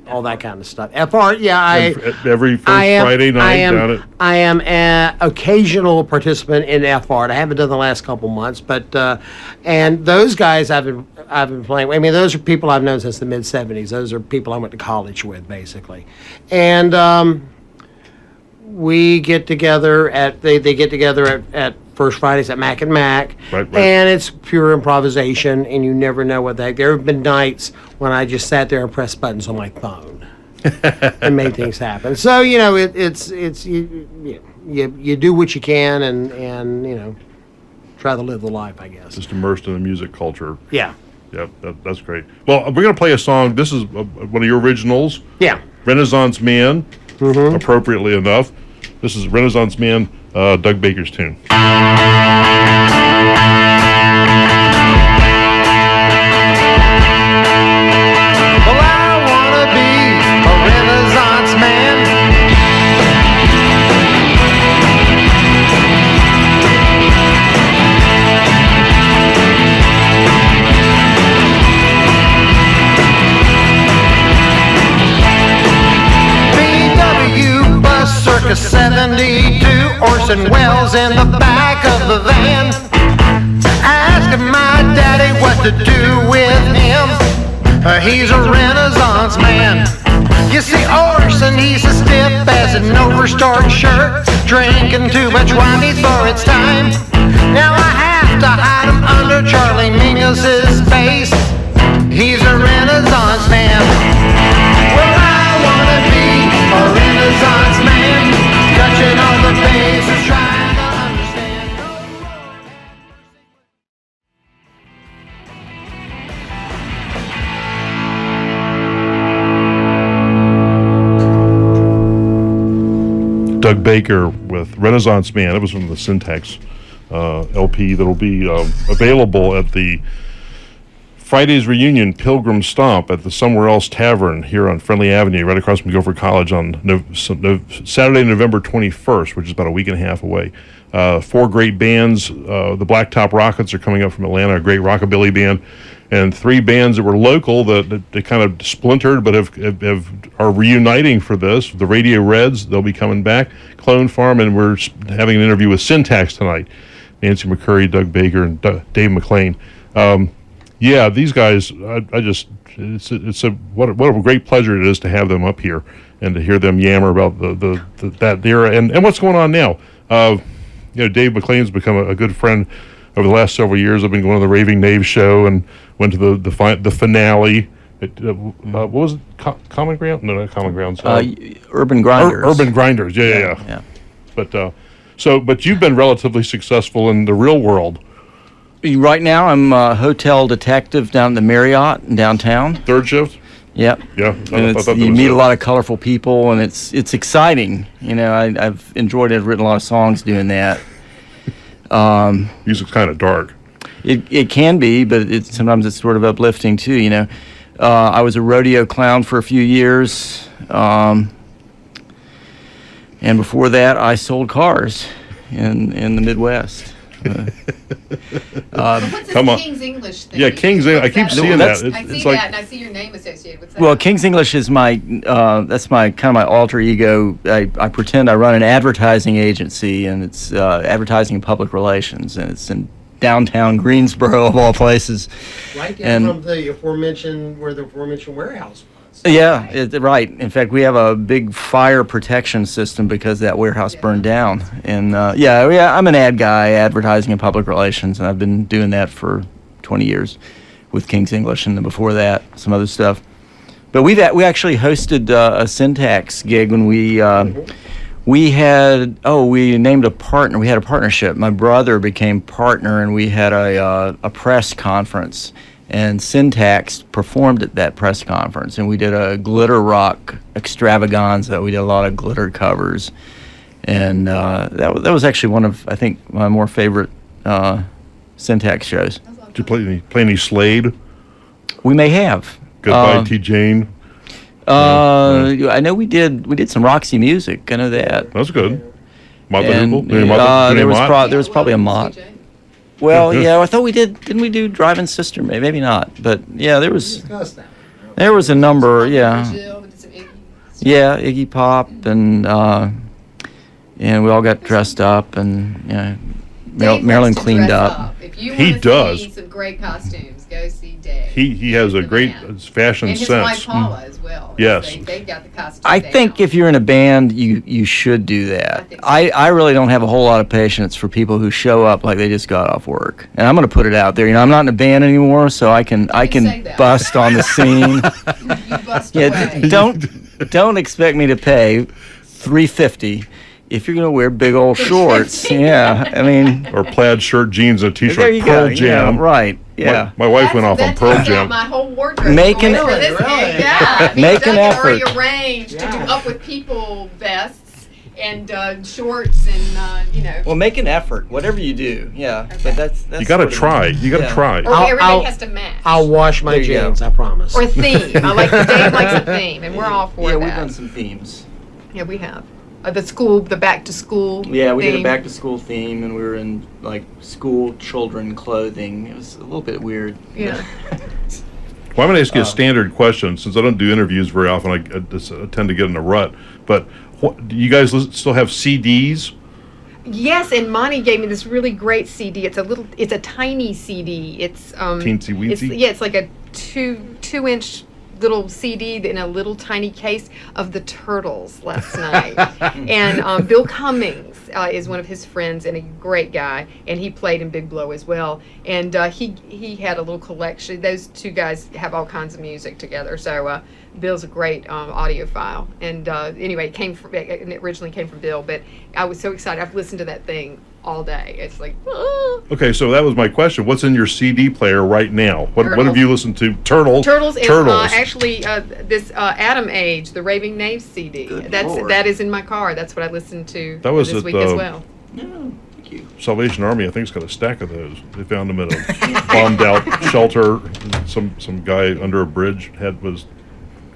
all that kind of stuff. FR, yeah, Every first Friday night down at. I am an occasional participant in FR. I haven't done the last couple months, but and those guys I've been playing. I mean, those are people I've known since the mid '70s. Those are people I went to college with, basically, and we get together they get together at First Fridays at Mac and Mac, Right. and it's pure improvisation, and you never know what that. There have been nights when I just sat there and pressed buttons on my phone and made things happen. So it's you do what you can and try to live the life, I guess. Just immersed in the music culture. Yeah, Yeah, that's great. Well, we're going to play a song. This is one of your originals, yeah. Renaissance Man, appropriately enough. This is Renaissance Man, Doug Baker's tune. Well, I wanna be a Renaissance man. VW bus circa 72, Orson Welles in the back of the van. Asking my daddy what to do with him. He's a Renaissance man. You see, Orson, he's as stiff as an overstored shirt. Drinking too much wine before it's time. Now I have to hide him under Charlie Mingus's face. He's a Renaissance man. Well, I wanna be a Renaissance man. Touching all the bases, trying to understand. Doug Baker with Renaissance Man. It was from the Syntax LP that'll be available at the Friday's Reunion Pilgrim Stomp at the Somewhere Else Tavern here on Friendly Avenue, right across from Guilford College on Saturday, November 21st, which is about a week and a half away. 4 great bands. The Blacktop Rockets are coming up from Atlanta, a great rockabilly band, and 3 bands that were local that kind of splintered but are reuniting for this. The Radio Reds, they'll be coming back. Clone Farm, and we're having an interview with Syntax tonight. Nancy McCurry, Doug Baker, and Dave McLean. Yeah, these guys, what a great pleasure it is to have them up here and to hear them yammer about that era and what's going on now. Dave McLean's become a good friend over the last several years. I've been going to the Raving Knave show and went to the finale. What was it? Common Ground? No, not Common Ground. Urban Grinders. Urban Grinders. Yeah. But you've been relatively successful in the real world. Right now, I'm a hotel detective down at the Marriott in downtown. Third shift? Yep. Yeah. And you meet a lot of colorful people, and it's exciting. I've enjoyed it. I've written a lot of songs doing that. Music's kind of dark. It can be, but sometimes it's sort of uplifting too. I was a rodeo clown for a few years, and before that, I sold cars in the Midwest. What's Come on. this King's English thing? Yeah, King's English. I keep What's seeing that's- that. I see It's that, like and I see your name associated with that. Well, King's English is my that's my kind of my alter ego. I pretend I run an advertising agency, and it's advertising and public relations, and it's in downtown Greensboro of all places. Right down And- from the aforementioned warehouse was. Yeah, right. In fact, we have a big fire protection system because that warehouse burned down. And yeah, I'm an ad guy, advertising and public relations, and I've been doing that for 20 years with King's English, and then before that, some other stuff. But we actually hosted a Syntax gig when we named a partner. We had a partnership. My brother became partner, and we had a press conference. And Syntax performed at that press conference, and we did a glitter rock extravaganza. We did a lot of glitter covers, and that was actually one of, I think, my more favorite Syntax shows. Did you play any Slade? We may have. Goodbye, T. Jane. I know we did some Roxy music. I know that. That's good. Mott the And, Hoople? there was probably a Mott. Well, yeah, I thought we did. Didn't we do Driving Sister? Maybe not. But yeah, there was a number. Yeah, yeah, Iggy Pop, and we all got dressed up, and Marilyn cleaned up. If you He want does. to see some great costumes, go see Dave. He has a The great man. fashion And his sense. wife Paula as well. Yes. They've got the costumes I down. think if you're in a band, you should do that. think so. I really don't have a whole lot of patience for people who show up like they just got off work. And I'm going to put it out there. I'm not in a band anymore, so I can say that. bust on the scene. You bust Yeah, away. don't expect me to pay $350 if you're going to wear big old shorts. Yeah, I mean, Or plaid shirt, jeans, and a there t-shirt. you Pearl go. Jam. Yeah, right. Yeah. My wife went off on That Pearl takes out Jam. my whole wardrobe. Make an- for this Really? gig. Yeah. I mean, Make an Doug had already effort. arranged to do Up With People vests and shorts and Well, make an effort, whatever you do. Yeah, but that's You got to sort of- try. You got to Yeah. try. or I'll- everything I'll- has to match. I'll wash my There you go. jeans, I promise. or a theme. I like Dave likes a theme, and we're all for Yeah, that. we've done some themes. Yeah, we have. The back to school. Yeah, we did a theme. back to school theme, and we were in like school children clothing. It was a little bit weird. Yeah. Well, I'm going to ask you a standard question. Since I don't do interviews very often, I tend to get in a rut. But do you guys still have CDs? Yes, and Monty gave me this really great CD. It's a tiny CD. It's Teensy weensy? It's like a 2-inch little CD in a little tiny case of the Turtles last night. And Bill Cummings is one of his friends and a great guy, and he played in Big Blow as well. And he had a little collection. Those two guys have all kinds of music together. So Bill's a great audiophile. And anyway, it originally came from Bill, but I was so excited. I've listened to that thing all day. It's like, Okay, so that was my question. What's in your CD player right now? What have Turtles. you listened to? Turtles. Turtles is Turtles. actually this Adam Age, the Raving Knaves CD. Good That Lord. is in my car. That's what I listened to That was this at week as the- well. No, thank you. Salvation Army, I think, has got a stack of those. They found them at a bombed-out shelter. Some guy under a bridge was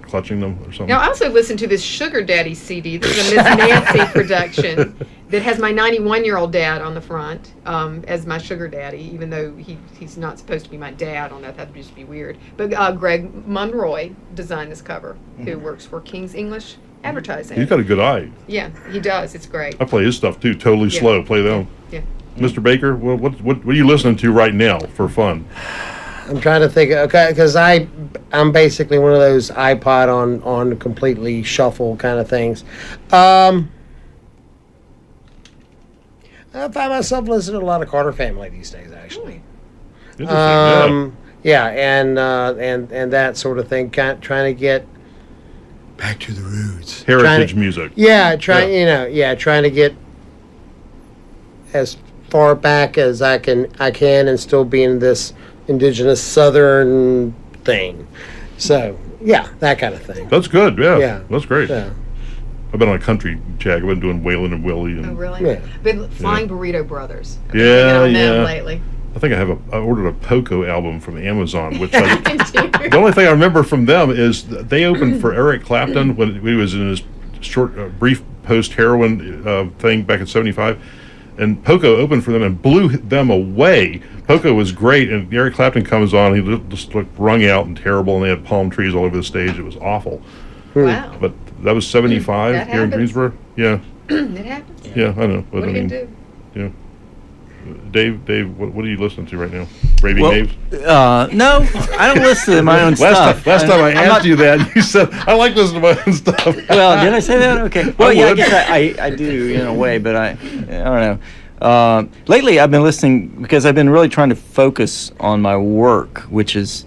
clutching them or something. Now, I also listened to this Sugar Daddy CD. This is a Miss Nancy production that has my 91-year-old dad on the front as my sugar daddy, even though he's not supposed to be my dad on that. That'd just be weird. But Greg Monroy designed this cover, who works for King's English Advertising. He's got a good eye. Yeah, he does. It's great. I play his stuff too. Totally Yeah. slow. Play them. Yeah. Mr. Baker, what are you listening to right now for fun? I'm trying to think, okay, because I'm basically one of those iPod on completely shuffle kind of things. I find myself listening to a lot of Carter Family these days, actually. Interesting. Yeah, and that sort of thing, trying to get back to the roots. Heritage Trying to- music. Yeah, trying to get as far back as I can and still be in this indigenous Southern thing. So, yeah, that kind of thing. That's good. Yeah. Yeah. That's great. Yeah. I've been on a country jag. I've been doing Waylon and Willie, and Oh, really? Yeah. Been Flying Burrito Brothers. I've been Yeah, hanging out with them yeah. lately. I think I ordered a Poco album from Amazon, which I, Continue. the only thing I remember from them is that they opened for Eric Clapton when he was in his brief post-heroin thing back in '75, and Poco opened for them and blew them away. Poco was great, and Eric Clapton comes on, he just looked wrung out and terrible, and they had palm trees all over the stage. It was awful. Wow. But that was '75 That here in happens. Greensboro. Yeah, It happens. yeah, I know. But What are I you mean, going to do? yeah. Dave, what are you listening to right now? Raving Knaves? No, I don't listen to my own stuff. Last time I I'm asked not- you that, you said, I like listening to my own stuff. Well, did I say that? Okay. Well, yeah, I would. guess I do in a way, but I don't know. Lately, I've been listening because I've been really trying to focus on my work, which is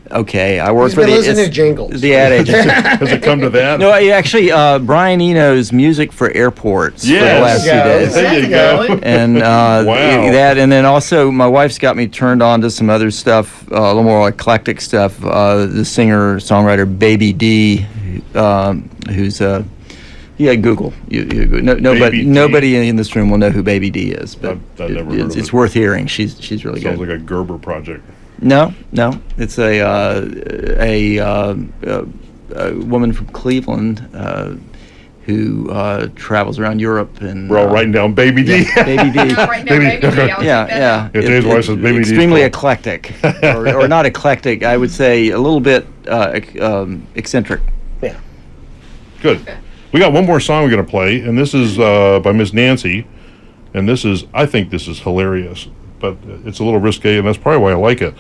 okay. I work He's for been the listening to jingles. the ad agency. Has it come to that? No, actually, Brian Eno's music for airports for the Yes. last few days. There you go. And that, and then also my wife's got me turned on to some other stuff, a little more eclectic stuff. The singer songwriter Baby D, who's Google. Baby D. Nobody in this room will know who Baby D is, but I've never heard of it's it. worth hearing. She's really Sounds good. like a Gerber project. No, it's a woman from Cleveland who travels around Europe and We're all writing down Baby D. yeah, Baby D. Right now, baby, I'll take that. Yeah. Yeah, Dave's wife says Baby D's extremely cool. eclectic, or not eclectic. I would say a little bit eccentric. Yeah. Good. We got one more song we're going to play, and this is by Miss Nancy, and I think this is hilarious, but it's a little risque, and that's probably why I like it.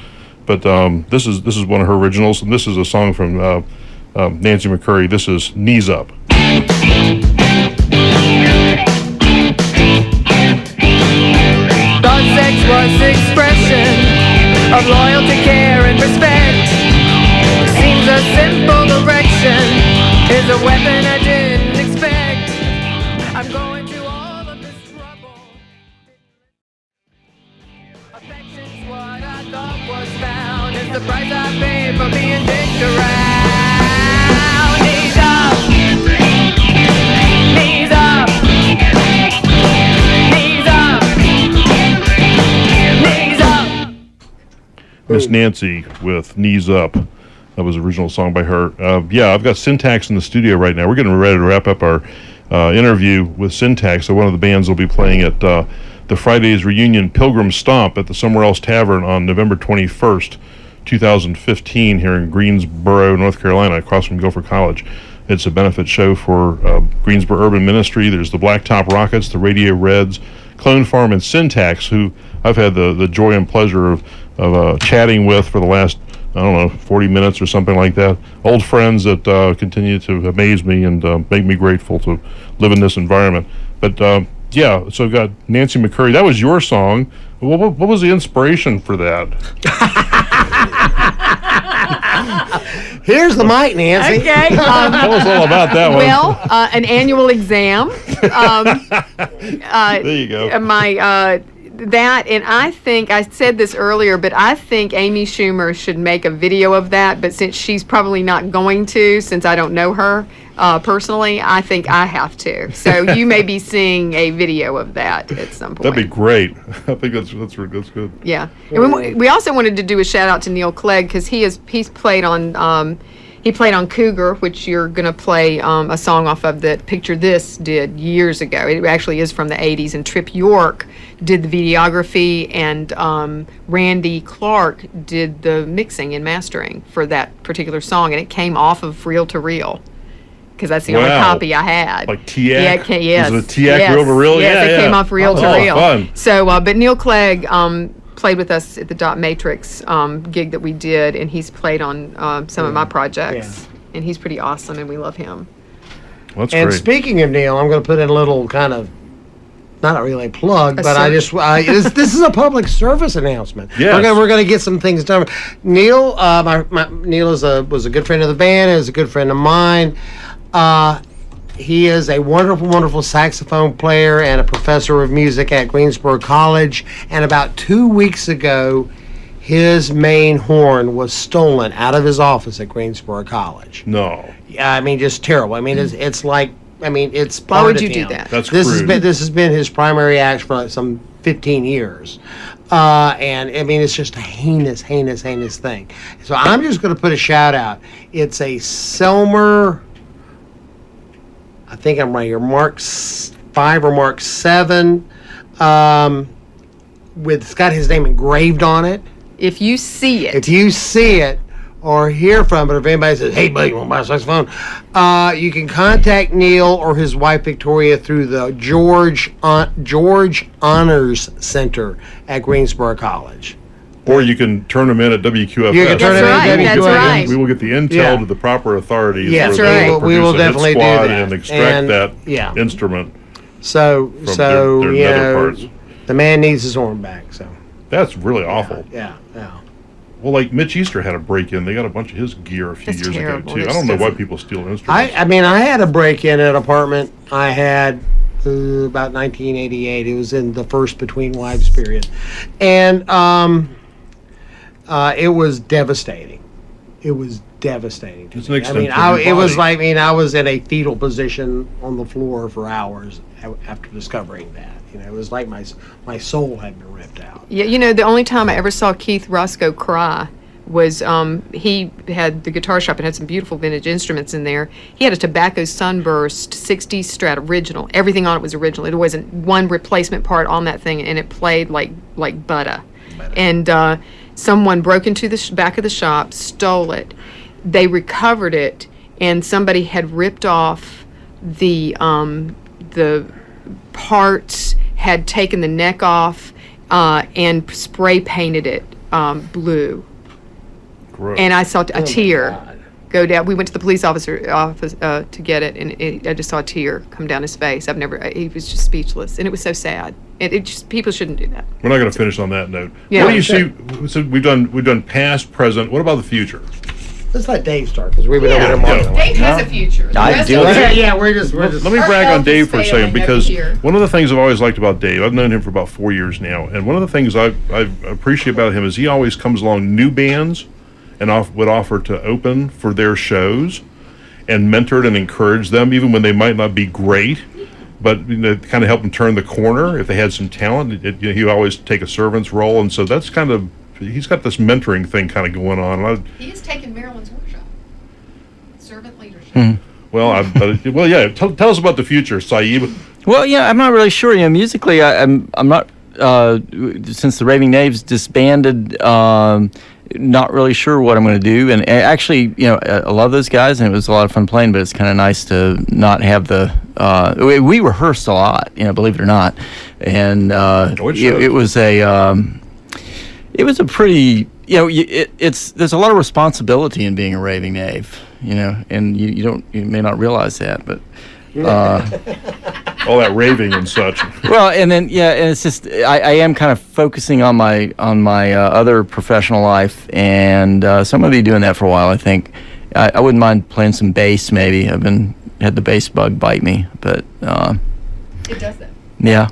But this is one of her originals, and this is a song from Nancy McCurry. This is Knees Up. Thought sex was expression of loyalty, care, and respect. Seems a simple direction is a weapon I didn't expect. I'm going through all of this trouble. Affection's what I thought was found. It's the price I paid for being dicked around. Knees up. Knees up. Knees up. Knees up. Miss Nancy with Knees Up. That was an original song by her. I've got Syntax in the studio right now. We're getting ready to wrap up our interview with Syntax. So one of the bands will be playing at the Friday's reunion Pilgrim Stomp at the Somewhere Else Tavern on November 21st, 2015 here in Greensboro, North Carolina, across from Guilford College. It's a benefit show for Greensboro Urban Ministry. There's the Blacktop Rockets, the Radio Reds, Clone Farm, and Syntax, who I've had the joy and pleasure of chatting with for the last, 40 minutes or something like that. Old friends that continue to amaze me and make me grateful to live in this environment. But so I've got Nancy McCurry. That was your song. What was the inspiration for that? Here's the mic, Nancy. Okay. Tell us all about that one. Well, an annual exam. There you go. That, and I think I said this earlier, but I think Amy Schumer should make a video of that. But since she's probably not going to, since I don't know her personally, I think I have to. So you may be seeing a video of that at some point. That'd be great. I think that's good. Yeah, and we also wanted to do a shout out to Neil Clegg because he's played on he played on Cougar, which you're gonna play a song off of that Picture This did years ago. It actually is from the '80s, and Trip York did the videography, and Randy Clark did the mixing and mastering for that particular song, and it came off of Reel to Reel. Because that's the only Wow. copy I had. Like TIAC? Yeah, yes. Was it TIAC yes. reel to reel? Yes, Yeah, it yeah. came off reel to Oh, reel. fun. So, but Neil Clegg played with us at the Dot Matrix gig that we did, and he's played on some of my projects. And he's pretty awesome, and we love him. Well, that's And great. speaking of Neil, I'm going to put in a little kind of, not really a plug, A but this is a public service announcement. Yes. We're going to get some things done. Neil, Neil was a good friend of the band. Is a good friend of mine. He is a wonderful, wonderful saxophone player and a professor of music at Greensboro College. And about 2 weeks ago, his main horn was stolen out of his office at Greensboro College. No. Yeah, I mean, just terrible. I mean, it's like, it's Why part would of you do him. that? That's This crude. has been his primary act for like some 15 years. And I mean, it's just a heinous thing. So I'm just going to put a shout out. It's a Selmer, I think I'm right here, Mark 5 or Mark 7, it's got his name engraved on it. If you see it, If you see it or hear from it, or if anybody says, "Hey, buddy, you want to buy a saxophone?" You can contact Neil or his wife Victoria through the George Honors Center at Greensboro College. Or you can turn them in at WQFS. You can turn That's them in right, at that's WQFS. right. We will get the intel Yeah. to the proper authorities. Yeah, That's where they right. We will produce a hit definitely do squad that. And extract And, that yeah. instrument. So, From so their you nether know, parts. the man needs his horn back. So That's really awful. yeah. Well, like Mitch Easter had a break-in. They got a bunch of his gear a few That's years terrible. ago, too. That I don't know just why doesn't- people steal instruments. I mean, I had a break-in at an apartment I had about 1988. It was in the first Between Wives period, and it was devastating. It was devastating. To It's an me. extension I of mean, your it was body. like, I was in a fetal position on the floor for hours after discovering that. It was like my soul had been ripped out. Yeah, the only time I ever saw Keith Roscoe cry was he had the guitar shop and had some beautiful vintage instruments in there. He had a Tobacco Sunburst 60s Strat original. Everything on it was original. There wasn't one replacement part on that thing, and it played like butter. And someone broke into the back of the shop, stole it. They recovered it, and somebody had ripped off the parts, had taken the neck off, and spray painted it blue. Gross. And I saw a my tear God. go down. We went to the police office to get it, and I just saw a tear come down his face. He was just speechless, and it was so sad. It just, people shouldn't do that. We're not going to finish on that note. Yeah. What do you see? So we've done past, present. What about the future? Let's let Dave start because we've been over there more than once. Dave has a future. The I rest do. of us- Yeah, we're just. Let me Our brag on health Dave is for a failing second, because every year. one of the things I've always liked about Dave, I've known him for about 4 years now, and one of the things I appreciate about him is he always comes along new bands and would offer to open for their shows and mentored and encouraged them, even when they might not be great, but kind of help them turn the corner if they had some talent. He would always take a servant's role, and so that's kind of, he's got this mentoring thing kind of going on. And He has taken Maryland's workshop. Servant leadership. Tell us about the future, Saeed. Well, yeah, I'm not really sure. Musically, I'm not. Since the Raving Knaves disbanded, not really sure what I'm going to do. And actually, I love those guys, and it was a lot of fun playing. But it's kind of nice to not have the. We rehearsed a lot, believe it or not, and it was a. It was a pretty. There's a lot of responsibility in being a raving knave. And you may not realize that, but. All that raving and such. Well, and then and it's just I am kind of focusing on my other professional life, and so I'm gonna be doing that for a while. I think I wouldn't mind playing some bass. Maybe I've had the bass bug bite me, but It does that. yeah,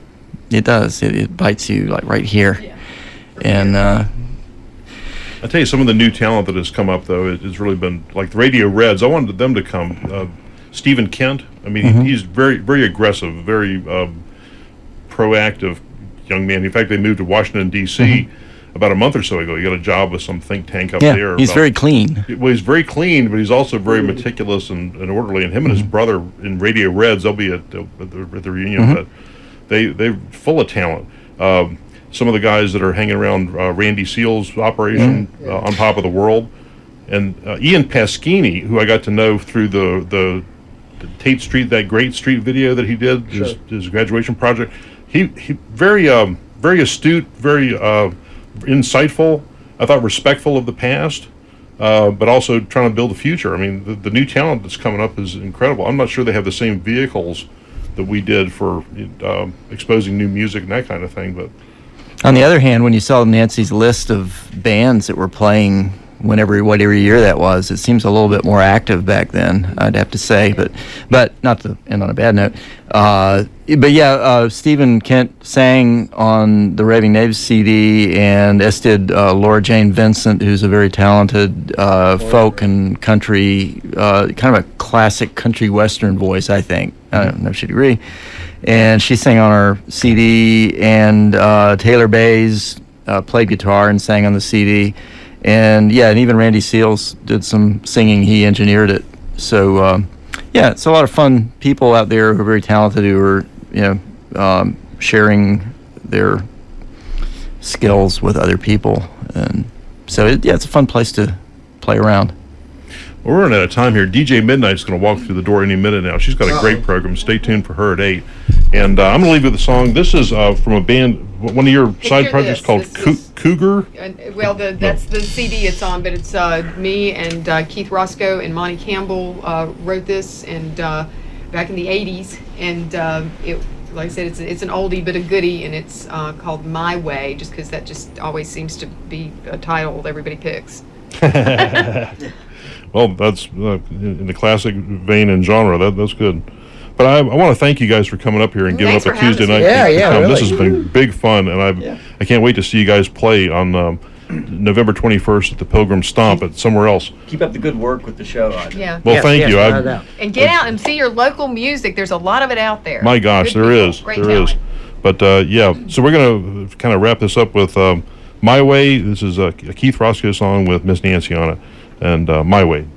it does. It bites you like right here, Yeah. and I tell you, some of the new talent that has come up, though, it's really been like the Radio Reds. I wanted them to come. Stephen Kent. I mean, he's very, very aggressive, very proactive young man. In fact, they moved to Washington, D.C. About a month or so ago. He got a job with some think tank up there. he's very clean. Well, he's very clean, but he's also very meticulous and orderly. And him and his brother in Radio Reds, they'll be at the reunion, but they're full of talent. Some of the guys that are hanging around Randy Seal's operation on Top of the World, and Ian Pasquini, who I got to know through the Tate Street, that Great Street video that he did, his graduation project. He very very astute, very insightful. I thought respectful of the past, but also trying to build the future. I mean, the new talent that's coming up is incredible. I'm not sure they have the same vehicles that we did for exposing new music and that kind of thing, but. On the other hand, when you saw Nancy's list of bands that were playing whatever year that was, it seems a little bit more active back then, I'd have to say. But not to end on a bad note. Stephen Kent sang on the Raving Knaves CD, and as did Laura Jane Vincent, who's a very talented folk and country, kind of a classic country western voice, I think. I don't know if she'd agree. And she sang on our CD, and Taylor Bays played guitar and sang on the CD. And even Randy Seals did some singing. He engineered it. So, it's a lot of fun people out there who are very talented, who are, sharing their skills with other people. And so, it's a fun place to play around. Well, we're running out of time here. DJ Midnight's going to walk through the door any minute now. She's got a great program. Stay tuned for her at 8. And I'm going to leave you with a song. This is from a band, one of your side Hear projects this. called This is- Cougar. Well, that's the CD it's on, but it's me and Keith Roscoe and Monty Campbell wrote this, and back in the '80s, and it, like I said, it's an oldie but a goodie, and it's called My Way, just because that just always seems to be a title everybody picks. Well, that's in the classic vein and genre. That's good. But I want to thank you guys for coming up here and giving Thanks up a for having Tuesday us. night. Yeah, to yeah, come. This really. has been big fun, and I can't wait to see you guys play on November 21st at the Pilgrim Stomp at somewhere else. Keep up the good work with the show, Audrey. Yeah. Well, Yes, thank yes, you. without a doubt. And get out and see your local music. There's a lot of it out there. My gosh, Good there people, is. great There is. talent. But yeah, so we're going to kind of wrap this up with My Way. This is a Keith Roscoe song with Miss Nancy on it. And My Way.